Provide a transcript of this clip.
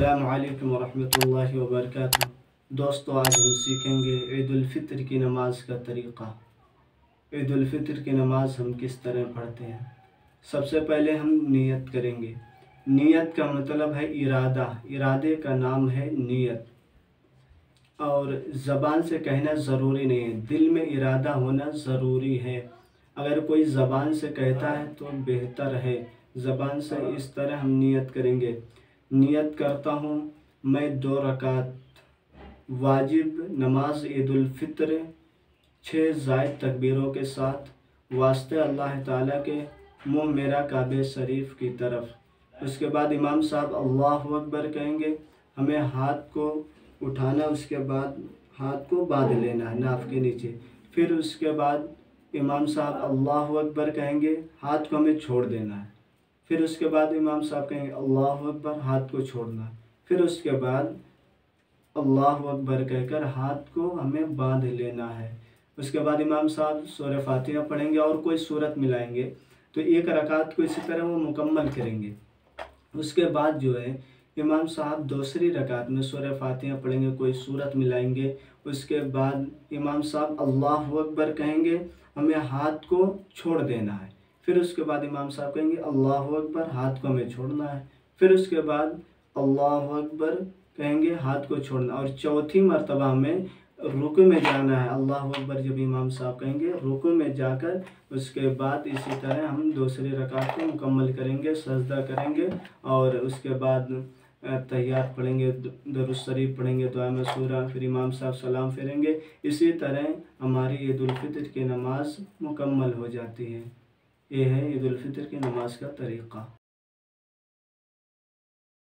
अस्सलामु अलैकुम वरहमतुल्लाहि वबरकातुहू। दोस्तों, आज हम सीखेंगे ईद उल फित्र की नमाज का तरीक़ा। ईद उल फित्र की नमाज हम किस तरह पढ़ते हैं। सबसे पहले हम नियत करेंगे। नियत का मतलब है इरादा, इरादे का नाम है नियत। और ज़बान से कहना ज़रूरी नहीं है, दिल में इरादा होना ज़रूरी है। अगर कोई ज़बान से कहता है तो बेहतर है। ज़बान से इस तरह हम नियत करेंगे। नियत करता हूँ मैं 2 रकात वाजिब नमाज ईद उल फित्र 6 ज़ायद तकबीरों के साथ वास्ते अल्लाह ताला के मुँह मेरा काबे शरीफ की तरफ। उसके बाद इमाम साहब अल्लाहु अकबर कहेंगे, हमें हाथ को उठाना, उसके बाद हाथ को बांध लेना है नाफ के नीचे। फिर उसके बाद इमाम साहब अल्लाहु अकबर कहेंगे, हाथ को हमें छोड़ देना है। फिर उसके बाद इमाम साहब कहेंगे अल्लाहु अकबर, हाथ को छोड़ना है। फिर उसके बाद अल्लाहु अकबर कहकर हाथ को हमें बांध लेना है। उसके बाद इमाम साहब सूरह फातिहा पढ़ेंगे और कोई सूरत मिलाएंगे, तो 1 रकात को इसी तरह वो मुकम्मल करेंगे। उसके बाद जो है इमाम साहब दूसरी रकात में सूरह फातिहा पढ़ेंगे, कोई सूरत मिलाएंगे। उसके बाद इमाम साहब अल्लाहु अकबर कहेंगे, हमें हाथ को छोड़ देना है। फिर उसके बाद इमाम साहब कहेंगे अल्लाहु अकबर, हाथ को हमें छोड़ना है। फिर उसके बाद अल्लाहु अकबर कहेंगे, हाथ को छोड़ना। और चौथी मरतबा हमें रुकू में जाना है। अल्लाहु अकबर जब इमाम साहब कहेंगे, रुकू में जाकर उसके बाद इसी तरह हम दूसरी रकात को मुकम्मल करेंगे, सजदा करेंगे और उसके बाद तहियात पढ़ेंगे, दुरूद शरीफ पढ़ेंगे, दुआ मसूरा, फिर इमाम साहब सलाम फेरेंगे। इसी तरह हमारी ईद उल फित्र की नमाज मुकम्मल हो जाती है। ये है ईद उल फित्र की नमाज का तरीक़ा।